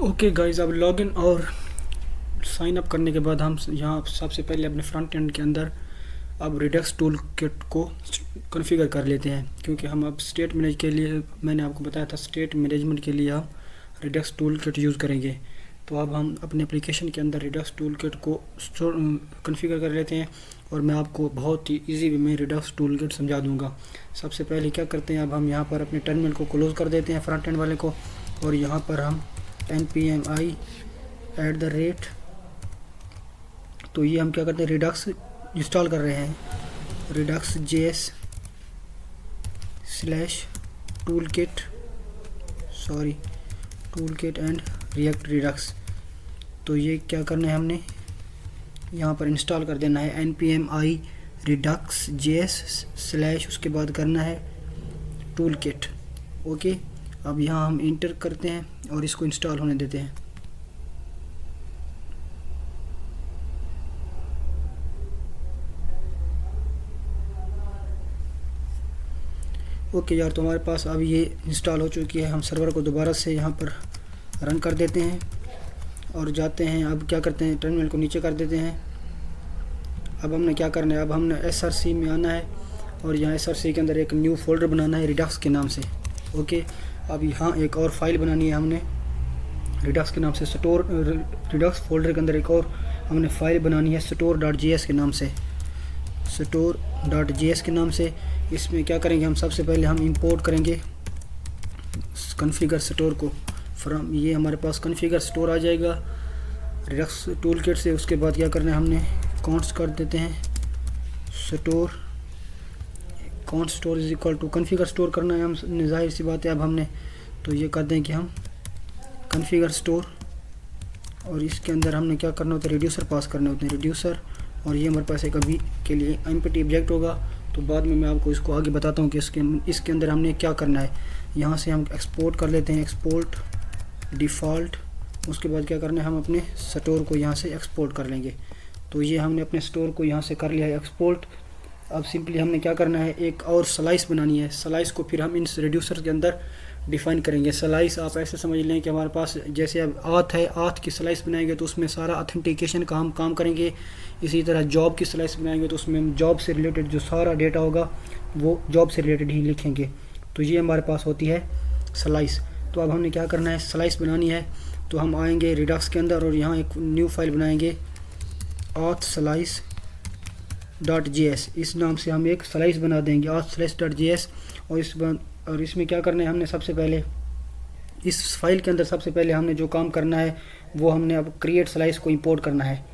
Okay guys, अब login और sign up करने के बाद हम यहाँ सबसे पहले अपने फ्रंट एंड के अंदर अब रिडक्स टूल किट को कॉन्फ़िगर कर लेते हैं, क्योंकि हम अब स्टेट मैनेज के लिए, मैंने आपको बताया था स्टेट मैनेजमेंट के लिए हम रिडक्स टूल किट यूज़ करेंगे। तो अब हम अपने एप्लीकेशन के अंदर रिडक्स टूल किट को कॉन्फ़िगर कर लेते हैं और मैं आपको बहुत ही इजी वे में रिडक्स टूल किट समझा दूंगा। सबसे पहले क्या करते हैं, अब हम यहाँ पर अपने टर्मिनल को क्लोज़ कर देते हैं फ्रंट एंड वाले को, और यहाँ पर हम npmi @ तो ये हम क्या करते हैं, रिडक्स इंस्टॉल कर रहे हैं, redux.js/toolkit एंड रिएक्ट रिडक्स। तो ये क्या करना है, हमने यहाँ पर इंस्टॉल कर देना है npmi redux.js/ उसके बाद करना है टूलकिट। ओके, अब यहाँ हम इंटर करते हैं और इसको इंस्टॉल होने देते हैं। ओके यार, तो हमारे पास अब ये इंस्टॉल हो चुकी है। हम सर्वर को दोबारा से यहाँ पर रन कर देते हैं और जाते हैं। अब क्या करते हैं, टर्मिनल को नीचे कर देते हैं। अब हमने क्या करना है, अब हमने src में आना है और यहाँ src के अंदर एक न्यू फोल्डर बनाना है रिडक्स के नाम से। ओके, अब यहाँ एक और फाइल बनानी है हमने रिडक्स के नाम से, रिडक्स फोल्डर के अंदर एक और हमने फाइल बनानी है store.js के नाम से, इसमें क्या करेंगे, हम सबसे पहले हम इंपोर्ट करेंगे कॉन्फ़िगर स्टोर को फ्रॉम, ये हमारे पास कॉन्फ़िगर स्टोर आ जाएगा रिडक्स टूलकिट से। उसके बाद क्या करना है, हमने कॉन्स्ट कर देते हैं const store is equal to configure store करना है हम, जाहिर सी बात है। अब हमने तो ये कर दें कि हम कॉन्फ़िगर स्टोर, और इसके अंदर हमने क्या करना होता है, रिड्यूसर पास करने होते हैं, रिड्यूसर। और ये हमारे पास एक अभी के लिए एम्प्टी ऑब्जेक्ट होगा, तो बाद में मैं आपको इसको आगे बताता हूँ कि इसके अंदर हमने क्या करना है। यहाँ से हम एक्सपोर्ट कर लेते हैं, एक्सपोर्ट डिफ़ॉल्ट। उसके बाद क्या करना है, हम अपने स्टोर को यहाँ से एक्सपोर्ट कर लेंगे। तो ये हमने अपने स्टोर को यहाँ से कर लिया है एक्सपोर्ट। अब सिंपली हमने क्या करना है, एक और स्लाइस बनानी है। स्लाइस को फिर हम इन रिड्यूसर के अंदर डिफ़ाइन करेंगे। स्लाइस आप ऐसे समझ लें कि हमारे पास जैसे अब आथ है, आथ की स्लाइस बनाएंगे तो उसमें सारा ऑथेंटिकेशन का हम काम करेंगे। इसी तरह जॉब की स्लाइस बनाएंगे तो उसमें हम जॉब से रिलेटेड जो सारा डेटा होगा वो जॉब से रिलेटेड ही लिखेंगे। तो ये हमारे पास होती है स्लाइस। तो अब हमने क्या करना है, स्लाइस बनानी है, तो हम आएंगे रिडक्स के अंदर और यहाँ एक न्यू फाइल बनाएंगे authslice.js, इस नाम से हम एक स्लाइस बना देंगे authslice.js। और इसमें क्या करना है, हमने सबसे पहले इस फाइल के अंदर सबसे पहले हमने जो काम करना है वो हमने अब क्रिएट स्लाइस को इंपोर्ट करना है,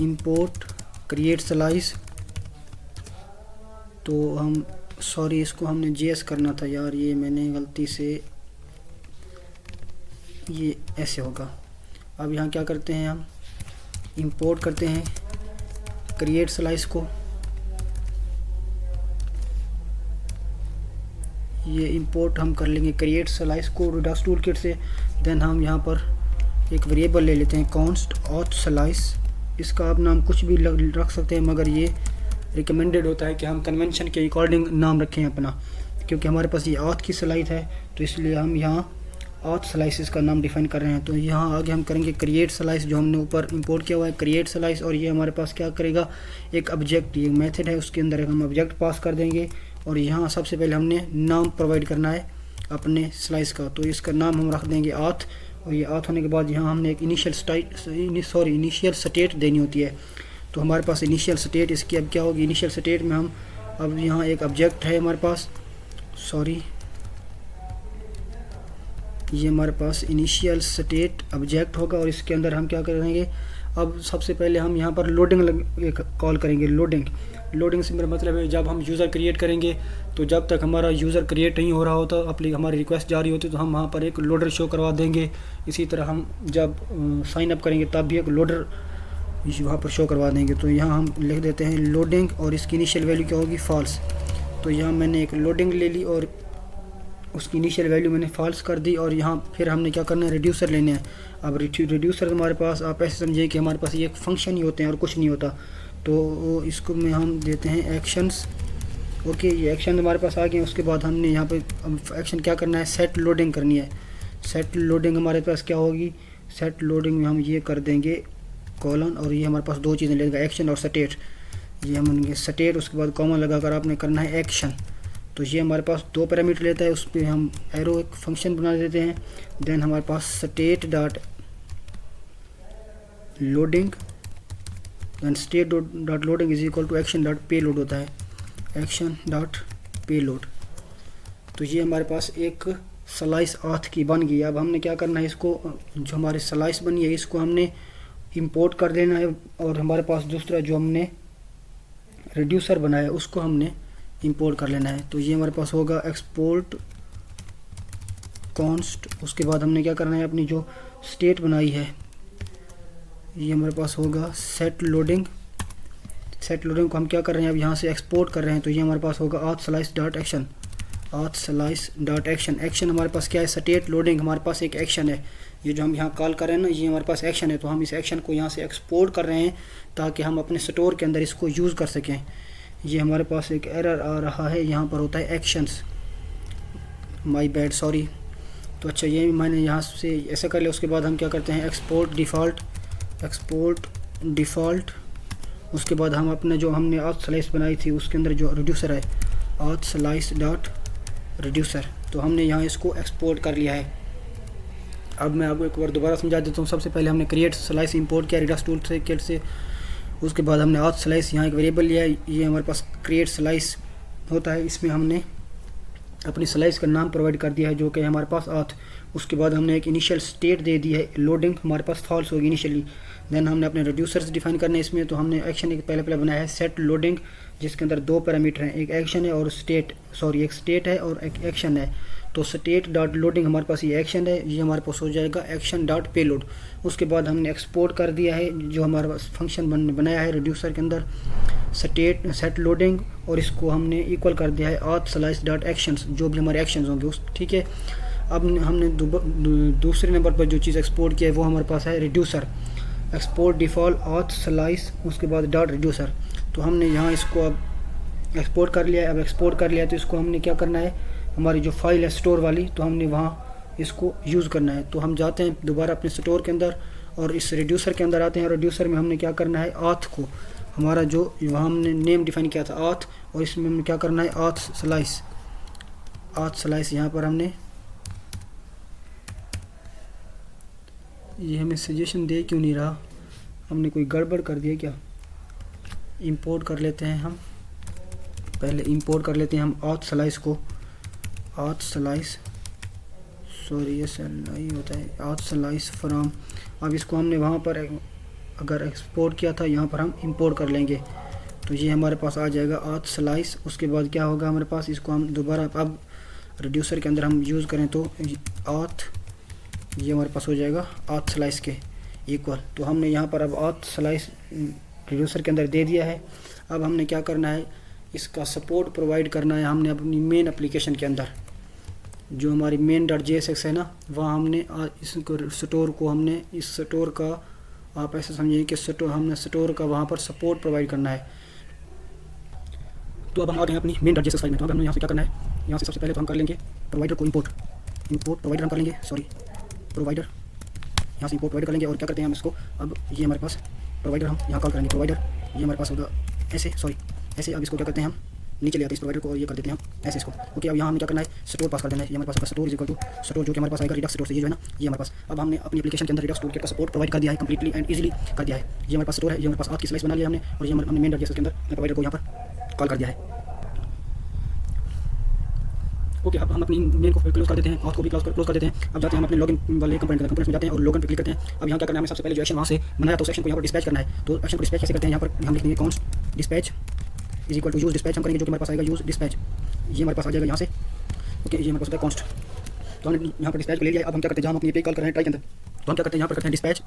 इंपोर्ट क्रिएट स्लाइस। तो हम इसको हमने JS करना था यार, ये मैंने गलती से, ये ऐसे होगा। अब यहाँ क्या करते हैं, हम इंपोर्ट करते हैं क्रिएट स्लाइस को, ये इंपोर्ट हम कर लेंगे क्रिएट स्लाइस को रिडक्स टूलकिट से। देन हम यहाँ पर एक वेरिएबल ले लेते हैं कॉन्स्ट authslice, इसका आप नाम कुछ भी रख सकते हैं, मगर ये रिकमेंडेड होता है कि हम कन्वेंशन के अकॉर्डिंग नाम रखें अपना, क्योंकि हमारे पास ये auth की स्लाइस है तो इसलिए हम यहाँ authslice का नाम डिफाइन कर रहे हैं। तो यहाँ आगे हम करेंगे क्रिएट स्लाइस, जो हमने ऊपर इंपोर्ट किया हुआ है क्रिएट स्लाइस, और ये हमारे पास क्या करेगा, एक ऑब्जेक्ट, ये मेथड है, उसके अंदर हम ऑब्जेक्ट पास कर देंगे। और यहाँ सबसे पहले हमने नाम प्रोवाइड करना है अपने स्लाइस का, तो इसका नाम हम रख देंगे auth। और ये auth होने के बाद यहाँ हमने एक इनिशियल स्टेट देनी होती है। तो हमारे पास इनिशियल स्टेट इसकी अब क्या होगी, इनिशियल स्टेट में हम अब यहाँ एक ऑब्जेक्ट है हमारे पास, ये हमारे पास इनिशियल स्टेट ऑब्जेक्ट होगा, और इसके अंदर हम क्या करेंगे, अब सबसे पहले हम यहाँ पर लोडिंग कॉल करेंगे। लोडिंग से मेरा मतलब है, जब हम यूज़र क्रिएट करेंगे तो जब तक हमारा यूज़र क्रिएट नहीं हो रहा होता, हमारी रिक्वेस्ट जारी होती, तो हम वहाँ पर एक लोडर शो करवा देंगे। इसी तरह हम जब साइन अप करेंगे तब भी एक लोडर वहाँ पर शो करवा देंगे। तो यहाँ हम लिख देते हैं लोडिंग, और इसकी इनिशियल वैल्यू क्या होगी, फॉल्स। तो यहाँ मैंने एक लोडिंग ले ली और उसकी इनिशियल वैल्यू मैंने फॉल्स कर दी। और यहाँ फिर हमने क्या करना है, रिड्यूसर लेने हैं। अब रिड्यूसर हमारे पास, आप ऐसे समझिए कि हमारे पास ये एक फंक्शन ही होते हैं और कुछ नहीं होता। तो इसको में हम देते हैं एक्शंस। ओके, ये एक्शन हमारे पास आ गए। उसके बाद हमने यहाँ पे एक्शन क्या करना है, सेट लोडिंग करनी है। सेट लोडिंग हमारे पास क्या होगी, सेट लोडिंग में हम ये कर देंगे कॉलन, और ये हमारे पास दो चीज़ें लेगा, एक्शन और स्टेट। ये हम स्टेट उसके बाद कॉमा लगाकर आपने करना है एक्शन। तो ये हमारे पास दो पैरामीटर लेता है, उस पर हम एरो एक फंक्शन बना देते हैं। देन हमारे पास state dot loading, then state dot loading is equal to action dot payload होता है, एक्शन डॉट पे लोड। तो ये हमारे पास एक स्लाइस ऑथ की बन गई। अब हमने क्या करना है, इसको जो हमारी स्लाइस बनी है इसको हमने इंपोर्ट कर देना है, और हमारे पास दूसरा जो हमने रिड्यूसर बनाया उसको हमने इंपोर्ट कर लेना है। तो ये हमारे पास होगा एक्सपोर्ट कॉन्स्ट, उसके बाद हमने क्या करना है, अपनी जो स्टेट बनाई है ये हमारे पास होगा सेट लोडिंग। सेट लोडिंग को हम क्या कर रहे हैं, अब यहाँ से एक्सपोर्ट कर रहे हैं। तो ये हमारे पास होगा auth slice dot action, auth slice dot action. Action हमारे पास क्या है, स्टेट लोडिंग हमारे पास एक एक्शन है, ये जो हम यहाँ कॉल कर रहे हैं ना ये हमारे पास एक्शन है। तो हम इस एक्शन को यहाँ से एक्सपोर्ट कर रहे हैं ताकि हम अपने स्टोर के अंदर इसको यूज़ कर सकें। ये हमारे पास एक एरर आ रहा है, यहाँ पर होता है एक्शंस, माय बैड, सॉरी। तो अच्छा ये मैंने यहाँ से ऐसा कर लिया। उसके बाद हम क्या करते हैं, एक्सपोर्ट डिफ़ॉल्ट, एक्सपोर्ट डिफ़ॉल्ट। उसके बाद हम अपने जो हमने ऑथ स्लाइस बनाई थी उसके अंदर जो रिड्यूसर है, ऑथ स्लाइस डॉट रिड्यूसर, तो हमने यहाँ इसको एक्सपोर्ट कर लिया है। अब मैं आपको एक बार दोबारा समझा देता हूँ। सबसे पहले हमने क्रिएट स्लाइस इंपोर्ट किया रिडक्स टूल से, किट से। उसके बाद हमने ऑथ स्लाइस यहाँ एक वेरिएबल लिया है, ये हमारे पास क्रिएट स्लाइस होता है, इसमें हमने अपनी स्लाइस का नाम प्रोवाइड कर दिया है जो कि हमारे पास ऑथ। उसके बाद हमने एक इनिशियल स्टेट दे दी है, लोडिंग हमारे पास फॉल्स होगी इनिशियली। देन हमने अपने रिड्यूसर्स डिफाइन करने इसमें। तो हमने एक्शन एक पहले बनाया है सेट लोडिंग, जिसके अंदर दो पैरामीटर हैं, एक एक्शन है और स्टेट, सॉरी एक स्टेट है और एक एक्शन है। तो स्टेट डॉट लोडिंग हमारे पास ये एक्शन है, ये हमारे पास हो जाएगा एक्शन डॉट पे लोड। उसके बाद हमने एक्सपोर्ट कर दिया है जो हमारे पास फंक्शन बनाया है रिड्यूसर के अंदर, स्टेट सेट लोडिंग, और इसको हमने इक्वल कर दिया है ऑथ स्लाइस डॉट एक्शंस, जो भी हमारे एक्शंस होंगे उस, ठीक है। अब हमने दूसरे नंबर पर जो चीज़ एक्सपोर्ट किया है वो हमारे पास है reducer, export default auth slice, उसके बाद डॉट रिड्यूसर। तो हमने यहाँ इसको अब एक्सपोर्ट कर लिया है। अब एक्सपोर्ट कर लिया तो इसको हमने क्या करना है, हमारी जो फाइल है स्टोर वाली, तो हमने वहाँ इसको यूज़ करना है। तो हम जाते हैं दोबारा अपने स्टोर के अंदर और इस रिड्यूसर के अंदर आते हैं। रिड्यूसर में हमने क्या करना है, ऑथ को, हमारा जो वहाँ हमने नेम डिफाइन किया था ऑथ, और इसमें हमने क्या करना है ऑथ स्लाइस, ऑथ स्लाइस। यहाँ पर हमने ये हमें सजेशन दे क्यों नहीं रहा, हमने कोई गड़बड़ कर दिया क्या। इंपोर्ट कर लेते हैं हम, पहले इंपोर्ट कर लेते हैं हम ऑथ स्लाइस को, ऑथ स्लाइस, सॉरी ये नहीं होता है, ऑथ स्लाइस फ्रॉम। अब इसको हमने वहाँ पर अगर एक्सपोर्ट किया था यहाँ पर हम इंपोर्ट कर लेंगे। तो ये हमारे पास आ जाएगा ऑथ स्लाइस। उसके बाद क्या होगा हमारे पास, इसको हम दोबारा अब रिड्यूसर के अंदर हम यूज़ करें तो ऑथ, ये हमारे पास हो जाएगा ऑथ स्लाइस के इक्वल। तो हमने यहाँ पर अब ऑथ स्लाइस रिड्यूसर के अंदर दे दिया है। अब हमने क्या करना है, इसका सपोर्ट प्रोवाइड करना है हमने अपनी मेन एप्लीकेशन के अंदर, जो हमारी मेन डॉट JSX है ना, वहाँ हमने इसको स्टोर को, हमने इस स्टोर का, आप ऐसे समझिए कि स्टोर, हमने स्टोर का वहाँ पर सपोर्ट प्रोवाइड करना है। तो अब हम आ गए हैं अपनी मेन डॉट JSX फाइल में। तो अब हमने यहाँ से क्या करना है, यहाँ से सबसे पहले तो हम कर लेंगे प्रोवाइडर को इंपोर्ट प्रोवाइडर हम कर लेंगे, सॉरी प्रोवाइडर, यहाँ से इंपोर्ट प्रोवाइडर कर लेंगे। और क्या करते हैं हम इसको, अब ये हमारे पास प्रोवाइडर हम यहाँ कॉल करेंगे प्रोवाइडर, ये हमारे पास होगा ऐसे, सॉरी ऐसे। अब इसको क्या करते हैं हम नीचे ले आते हैं इस प्रोवाइडर को, और ये कर देते हैं हम ऐसे इसको, ओके। अब यहाँ हमें क्या करना है, स्टोर पास कर देना है। ये हमारे पास store is equal to store, जो कि हमारे पास आएगा रिडक्स स्टोर से, ये जो है ना, ये हमारे पास। अब हमने अपनी एप्लीकेशन के अंदर रिडक्स टूलकिट का सपोर्ट प्रोवाइड कर दिया है, कंप्लीटली एंड इजीली कर दिया है। ये हमारे पास स्टोर है, ये हमारे पास ऑथ की स्लाइस बना लिया हमने, और ये हमने मेन डॉट JSX के अंदर प्रोवाइडर को यहाँ पर कॉल कर दिया है, ओके। अब हम अपनी मेन को क्लोज कर देते हैं, ऑथ को भी क्लोज कर देते हैं। अब जाते हैं हम अपने लॉगिन वाले कंपोनेंट में जाते हैं और लॉगिन पे क्लिक करते हैं। अब यहाँ क्या करना है, हमें सबसे पहले जो एक्शन वहाँ से बनाया तो एक्शन को यहाँ पर डिस्पैच करना है। तो एक्शन को डिस्पैच कैसे करते हैं, यहाँ पर हम लिखेंगे const dispatch is equal to use dispatch, हम करेंगे जो कि हमारे पास आएगा यूज डिस्पैच, ये हमारे पास आ जाएगा यहाँ से, ओके। ये हमारे पास होता है कॉन्स्ट, तो हमने यहाँ पर डिस्पैच को ले लिया। अब हम क्या करते हैं, जहाँ हम अपनी API कॉल कर रहे हैं ट्राई के अंदर, तो हम क्या करते हैं, यहाँ पर करते हैं डिस्पैच।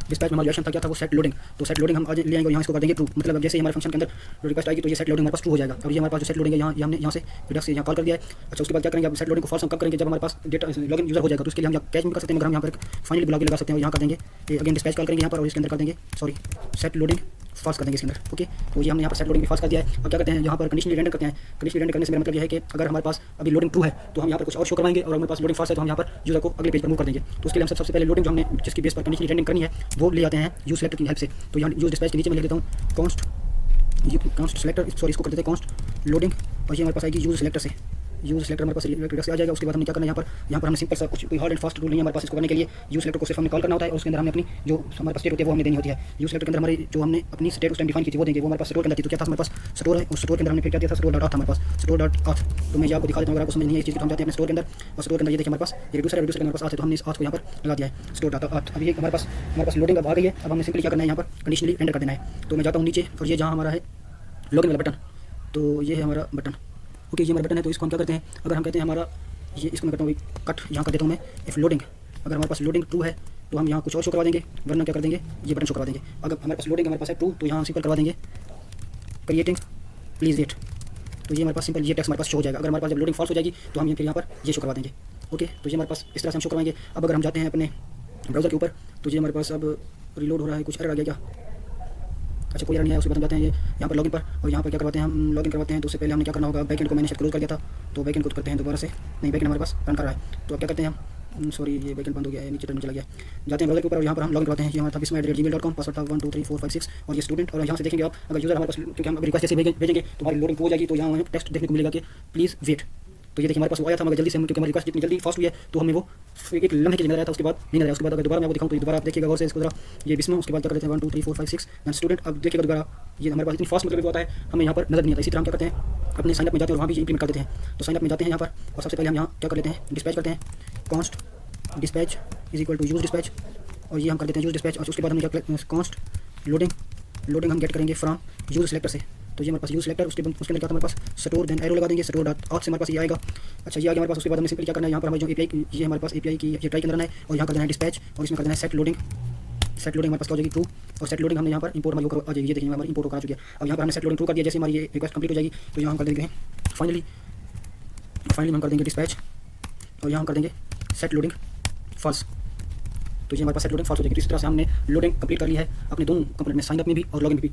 डिस्पैच में हमारा एक्शन था क्या था, वो सेट लोडिंग। तो सेट लोडिंग हम आज ले आएंगे, यहाँ इसको कर देंगे ट्रू, मतलब अब जैसे हमारे फंक्शन के अंदर रिक्वेस्ट आएगी तो ये सेट लोडिंग हमारे पास ट्रू हो जाएगा। और ये हमारे पास जो सेट लोडिंग है यहाँ, हमने यहाँ से रिडक्स से यहाँ कॉल कर दिया है। अच्छा, उसके बाद क्या करेंगे, अब सेट लोडिंग को फॉल्स हम कब करेंगे, जब हमारे पास डेटा लॉगिन यूजर हो जाएगा। तो उसके लिए हम कैच में कर सकते हैं, मगर हम यहाँ पर फाइनली बुला के लगा सकते हैं, और यहाँ कर देंगे अगेन डिस्पैच कॉल करेंगे यहाँ पर, और इसके अंदर कर देंगे, सॉरी सेट लोडिंग फॉल्स कर देंगे इसके अंदर। ओके, तो ये हमने यहाँ पर सेट लोडिंग भी फॉल्स कर दिया है। अब क्या करते हैं, यहाँ पर कंडीशनली रेंडर करते हैं। कंडीशनली रेंडर करने से मेरा मतलब ये है कि अगर हमारे पास अभी लोडिंग ट्रू है तो हम यहाँ पर कुछ और शो करवाएंगे, और हमारे पास लोडिंग फॉल्स है तो हम यहाँ पर यूजर को अगले पेज पर मूव कर देंगे। तो उसके लिए हम सबसे पहले लोडिंग जो हमने जिसकी बेस पर कंडीशनली रेंडरिंग करनी है वो ले आते हैं यूज सेलेक्टर की हेल्प से। तो यहाँ यूज डिस्पैच के नीचे मैं लिख देता हूँ कॉन्स्ट सेलेक्टर, सॉरी इसको कर देते हैं कॉन्स्ट लोडिंग, और ये हमारे पास आएगी यूज सेलेक्टर से। यूज सेलेक्टर हमारे पास रिडक्स से आ जाएगा। उसके बाद हमने क्या करना है, यहाँ पर हमने सिंपल सा कुछ कोई हार्ड एंड फास्ट टूल नहीं है हमारे पास। इसको करने के लिए यूज सेलेक्टर को सिर्फ हमने कॉल करना होता है, और उसके अंदर हमने अपनी जो हमारे पास स्टेट होती है वो हमने देनी होती है। यूज सेलेक्टर के अंदर हमारी जो हमने अपनी स्टेट उस टाइम डिफाइन की थी वो देंगे। वो हमारे पास स्टोर के अंदर थी, तो क्या था हमारे पास स्टोर है, उस स्टोर के अंदर हमने फिर क्या दिया था, स्टोर डॉट ऑथ था हमारे पास, स्टोर डॉट ऑथ। तो मैं आपको दिखा देता हूँ, अगर आपको समझ नहीं है इस चीज़ को, हम जाते हैं अपने स्टोर के अंदर, और स्टोर के अंदर ये देखिए हमारे पास रिड्यूसर है, रिड्यूसर हमारे पास आते तो हमने इस ऑथ को यहाँ पर लगा दिया है, स्टोर डॉट ऑथ। अब ये हमारे पास लोडिंग अब आ गई है। अब हमने सिंपली क्या करना है, यहाँ पर कंडीशनली एंटर कर देना है। तो मैं जाता हूँ नीचे, और ये जहाँ हमारा है लॉगिन वाला बटन, तो ये है हमारा बटन। ओके, ये हमारा बटन है। तो इसको हम क्या करते हैं, अगर हम कहते हैं हमारा ये, इसको मैं करता हूँ कट, यहाँ कर देता हूँ मैं इफ लोडिंग। अगर हमारे पास लोडिंग ट्रू है तो हम यहाँ कुछ और शो करवा देंगे, वरना क्या कर देंगे, ये बटन शो करवा देंगे। अगर हमारे पास लोडिंग हमारे पास है ट्रू तो यहाँ सिंपल करवा देंगे क्रिएटिंग प्लीज वेट। तो ये हमारे पास सिंपल ये टेक्स्ट हमारे पास शो हो जाएगा। अगर हमारे पास जब लोडिंग फॉल्स हो जाएगी तो हम फिर यहाँ पर ये शो करवा देंगे। ओके, तो ये हमारे पास इस तरह से हम शो करवाएंगे। अब अगर हम जाते हैं अपने ब्राउजर के ऊपर, तो ये हमारे पास अब रिलोड हो रहा है, कुछ एरर आ गया क्या, अच्छा कोई एरर नहीं है। उसके बाद हम जाते हैं ये यहाँ पर लॉगिन पर, और यहाँ पर क्या करवाते हैं, हम लॉगिन करवाते हैं। तो उससे पहले हमने क्या करना होगा, बैकएंड को मैंने क्लोज कर दिया था, तो बैकएंड को करते हैं दोबारा से, नहीं बैकएंड हमारे पास रन कर रहा है। तो अब क्या करते हैं हम, सॉरी ये बैकएंड बंद हो गया है, नीचे टर्न चला गया। जाते हैं ब्राउजर के ऊपर और यहाँ पर हम लॉगिन करवाते हैं। ये हमारा था bisma@gmail.com, पासवर्ड था 1 2 3 4 5 6, और ये स्टूडेंट। और यहाँ से देखेंगे आप, अगर यूजर हमारे पास, क्योंकि हम रिक्वेस्ट जैसे भेजेंगे तो हमारी लोडिंग हो जाएगी, तो यहाँ हमें टेक्स्ट देखने को मिलेगा कि प्लीज़ वेट। तो ये देखिए हमारे पास वो आया था, मगर जल्दी से हम, क्योंकि हमारी रिक्वेस्ट जितनी जल्दी फास्ट हुई है तो हमें वो एक लम्हे के लिए नजर आया था, उसके बाद नहीं नजर आया। उसके बाद अगर दोबारा मैं वो दिखाऊँ तो दोबारा आप देखिएगा गौर से इसको जरा, ये बिस्मा, उसके बाद क्या करते हैं 1 2 3 4 5 6 एंड स्टूडेंट। अब देखिएगा दोबारा ये हमारे पास इतनी फास्ट मतलब आता है, हमें यहाँ पर नजर नहीं आता। इसी तरह हम क्या करते हैं, अपने साइनअप में जाते हैं और वहाँ भी इंप्लीमेंट कर देते हैं। तो साइनअप में जाते हैं यहाँ पर, और सबसे पहले हम यहाँ क्या कर लेते हैं, डिस्पैच करते हैं const dispatch is equal to use dispatch, और ये हम कर देते हैं यूज डिस्पैच। और उसके बाद हम क्या कॉन्स्ट लोडिंग हम गेट करेंगे फ्रॉम यूज सेलेक्टर से। तो ये हमारे पास यूज सेलेक्टर, उसके अंदर क्या था हमारे पास स्टोर, देन एरो लगा देंगे, स्टोर डॉट ऑथ से हमारे पास ये आएगा। अच्छा ये आ गया हमारे पास। उसके बाद हमें सिंपली क्या करना है, यहाँ पर हमारे जो एपीआई, ये हमारे पास एपीआई की ये ट्राई करना है, और यहाँ कर देना है डिस्पैच, और इसमें कर देना है सेट लोडिंग हमारे पास क्या हो जाएगी ट्रू, और सेट लोडिंग हमने यहाँ पर इंपोर्ट हमारी आ जाएगी। ये देखिए हमारी इंपोर्ट करा चुकी है। अब यहाँ पर हमने सेट लोडिंग ट्रू कर दिया। जैसे हमारी ये रिक्वेस्ट कंप्लीट हो जाएगी तो यहाँ हम कर देंगे फाइनली हम कर देंगे डिस्पैच, और यहाँ हम कर देंगे सेट लोडिंग फॉल्स। तो ये हमारे पास सेट लोडिंग फॉल्स हो जाएगी। तो इस तरह से हमने लोडिंग कंप्लीट कर ली है अपने दोनों कंपोनेंट में, साइनअप में भी और लॉगिन में भी।